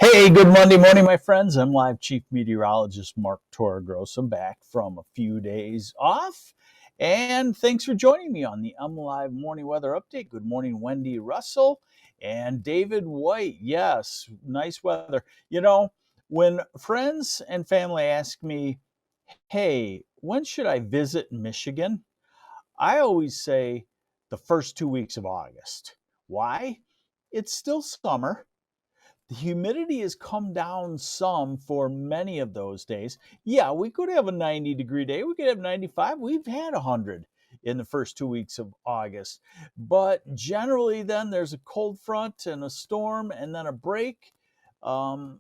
Hey, good Monday morning, my friends. I'm live Chief Meteorologist Mark Torregross. I'm back from a few days off, and thanks for joining me on the MLive Morning Weather Update. Good morning, Wendy Russell and David White. Yes, nice weather. When friends and family ask me, hey, when should I visit Michigan? I always say the first 2 weeks of August. Why? It's still summer. The humidity has come down some for many of those days. Yeah, we could have a 90-degree day. We could have 95. We've had 100 in the first 2 weeks of August. But generally, then there's a cold front and a storm and then a break. Um,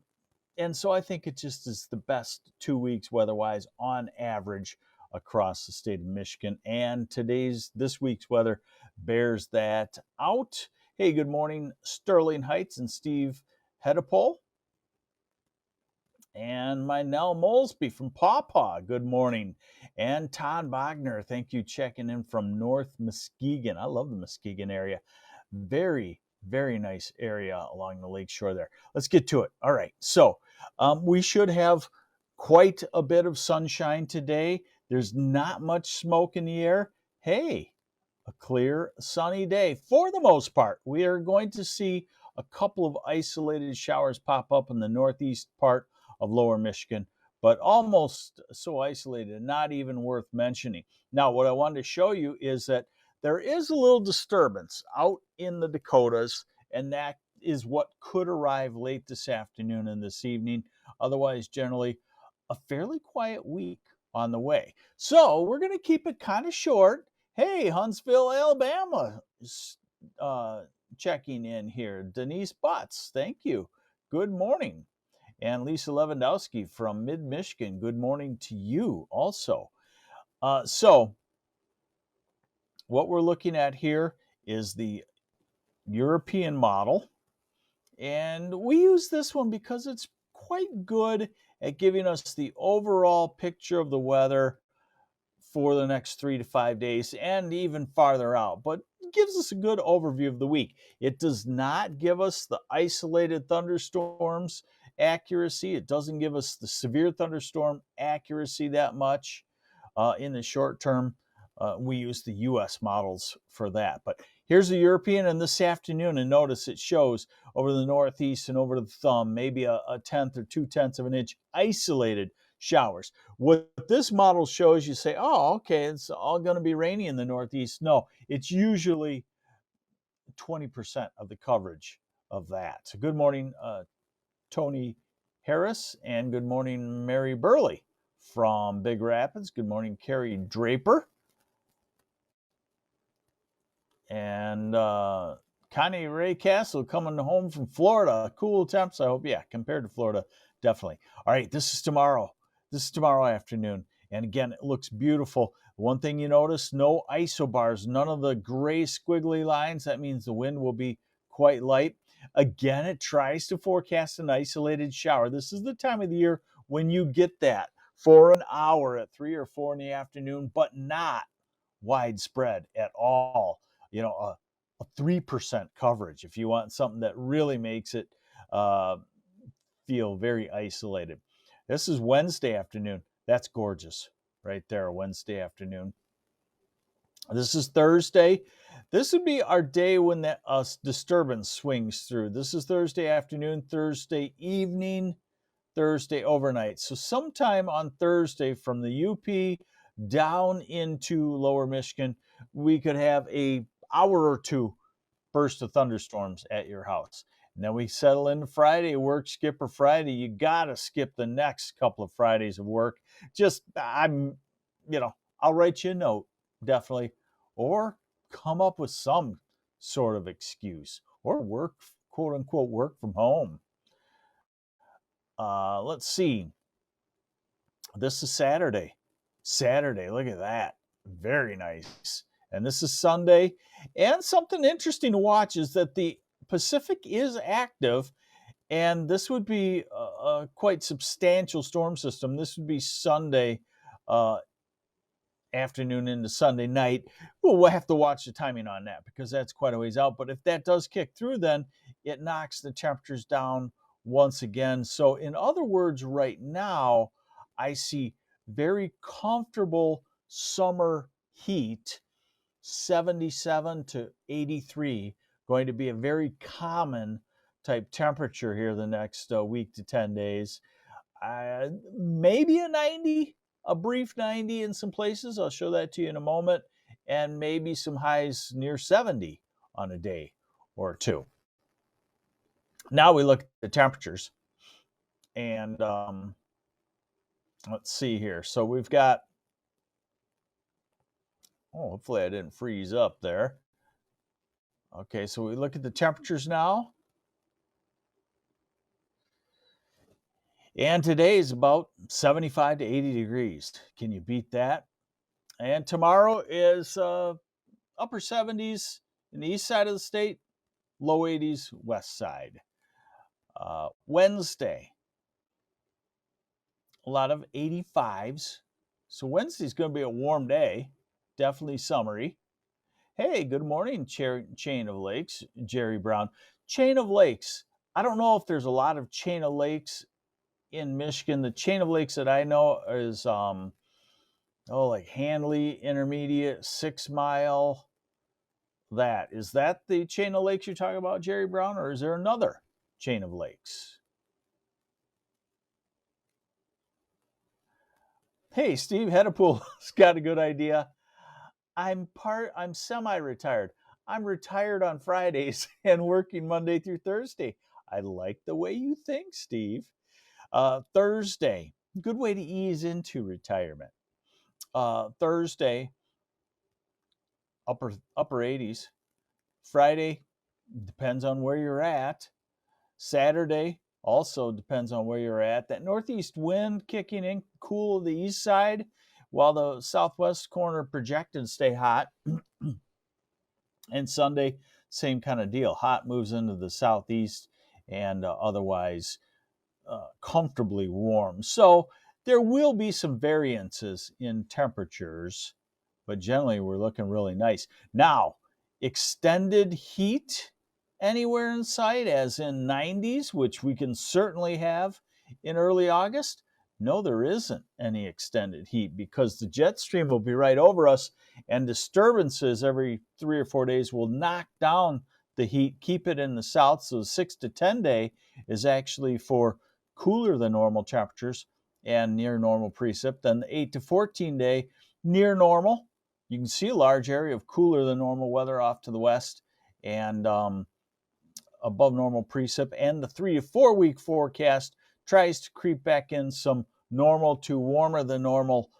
and so I think it just is the best 2 weeks weather-wise on average across the state of Michigan. And this week's weather bears that out. Hey, good morning, Sterling Heights and Steve Hedipole. And my Nell Molesby from Pawpaw, good morning. And Todd Bogner, thank you, checking in from North Muskegon. I love the Muskegon area. Very, very nice area along the lake shore there. Let's get to it. All right, so we should have quite a bit of sunshine today. There's not much smoke in the air. Hey, a clear, sunny day for the most part. We are going to see a couple of isolated showers pop up in the northeast part of lower Michigan, but almost so isolated, not even worth mentioning. Now, what I wanted to show you is that there is a little disturbance out in the Dakotas, and that is what could arrive late this afternoon and this evening. Otherwise, generally, a fairly quiet week on the way. So we're going to keep it kind of short. Hey, Huntsville, Alabama, checking in here. Denise Butts, thank you. Good morning. And Lisa Lewandowski from Mid-Michigan, good morning to you also. So what we're looking at here is the European model. And we use this one because it's quite good at giving us the overall picture of the weather for the next 3 to 5 days and even farther out, but it gives us a good overview of the week. It does not give us the isolated thunderstorms accuracy. It doesn't give us the severe thunderstorm accuracy that much in the short term. We use the US models for that. But here's the European, and this afternoon, and notice it shows over the northeast and over the thumb, maybe a tenth or 2/10 of an inch isolated showers. What this model shows, you say, oh, okay, it's all going to be rainy in the northeast. No, it's usually 20% of the coverage of that. So good morning, Tony Harris, and good morning, Mary Burley from Big Rapids. Good morning, Carrie Draper. And Connie Ray Castle coming home from Florida. Cool temps, I hope. Yeah, compared to Florida, definitely. All right, this is tomorrow. This is tomorrow afternoon. And again, it looks beautiful. One thing you notice, no isobars, none of the gray squiggly lines. That means the wind will be quite light. Again, it tries to forecast an isolated shower. This is the time of the year when you get that for an hour at 3 or 4 in the afternoon, but not widespread at all. A 3% coverage if you want something that really makes it feel very isolated. This is Wednesday afternoon. That's gorgeous right there, Wednesday afternoon. This is Thursday. This would be our day when that disturbance swings through. This is Thursday afternoon, Thursday evening, Thursday overnight. So sometime on Thursday from the UP down into lower Michigan, we could have a hour or two burst of thunderstorms at your house. And then we settle into Friday, work skipper Friday. You got to skip the next couple of Fridays of work. I'll write you a note, definitely, or come up with some sort of excuse or work, quote unquote, work from home. Let's see. This is Saturday. Look at that. Very nice. And this is Sunday. And something interesting to watch is that the Pacific is active, and this would be a quite substantial storm system. This would be Sunday afternoon into Sunday night. We'll have to watch the timing on that because that's quite a ways out. But if that does kick through, then it knocks the temperatures down once again. So in other words, right now, I see very comfortable summer heat, 77 to 83, going to be a very common type temperature here the next week to 10 days. Maybe a 90, a brief 90 in some places. I'll show that to you in a moment. And maybe some highs near 70 on a day or two. Now we look at the temperatures. And let's see here. So we've got, oh, hopefully I didn't freeze up there. Okay, so we look at the temperatures now. And today is about 75 to 80 degrees. Can you beat that? And tomorrow is upper 70s in the east side of the state, low 80s west side. Wednesday, a lot of 85s. So Wednesday's going to be a warm day, definitely summery. Hey, good morning, Chain of Lakes, Jerry Brown. Chain of Lakes. I don't know if there's a lot of Chain of Lakes in Michigan. The Chain of Lakes that I know is like Handley Intermediate, 6 Mile. Is that the Chain of Lakes you're talking about, Jerry Brown, or is there another Chain of Lakes? Hey, Steve Hedapool's got a good idea. I'm semi-retired. I'm retired on Fridays and working Monday through Thursday. I like the way you think, Steve. Thursday, good way to ease into retirement. Thursday, upper 80s. Friday, depends on where you're at. Saturday, also depends on where you're at. That northeast wind kicking in, cool of the east side, while the southwest corner projected stay hot. And Sunday, same kind of deal. Hot moves into the southeast and otherwise comfortably warm. So there will be some variances in temperatures, but generally we're looking really nice. Now, extended heat anywhere in sight, as in 90s, which we can certainly have in early August? No, there isn't any extended heat because the jet stream will be right over us, and disturbances every 3 or 4 days will knock down the heat, keep it in the south. So the 6 to 10 day is actually for cooler than normal temperatures and near normal precip. Then the 8 to 14 day, near normal. You can see a large area of cooler than normal weather off to the west and above normal precip. And the 3 to 4 week forecast tries to creep back in some normal to warmer than normal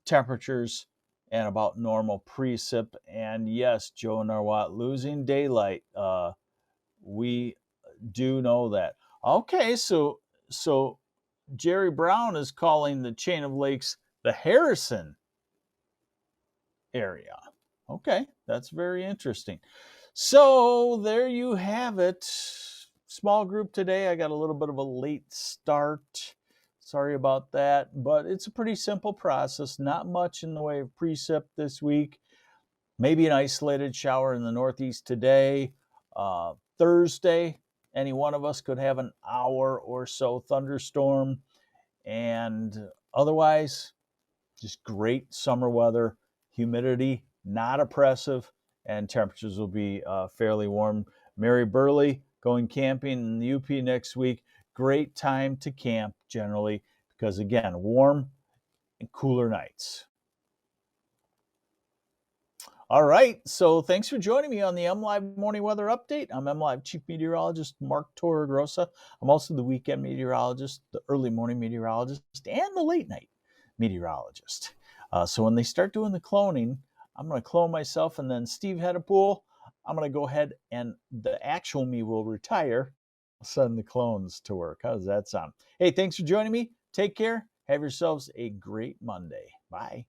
temperatures and about normal precip. And yes, Joe Narwat, losing daylight. We do know that. Okay, so Jerry Brown is calling the Chain of Lakes the Harrison area. Okay, that's very interesting. So there you have it. Small group today. I got a little bit of a late start. Sorry about that, but it's a pretty simple process. Not much in the way of precip this week. Maybe an isolated shower in the northeast today. Thursday, any one of us could have an hour or so thunderstorm. And otherwise, just great summer weather. Humidity, not oppressive, and temperatures will be fairly warm. Mary Burley going camping in the UP next week. Great time to camp generally because, again, warm and cooler nights. All right, so thanks for joining me on the MLive Morning Weather Update. I'm MLive Chief Meteorologist Mark Torregrossa. I'm also the weekend meteorologist, the early morning meteorologist, and the late night meteorologist. So when they start doing the cloning, I'm going to clone myself, and then Steve Hedapool, I'm going to go ahead and the actual me will retire. I'll send the clones to work. How does that sound? Hey, thanks for joining me. Take care. Have yourselves a great Monday. Bye.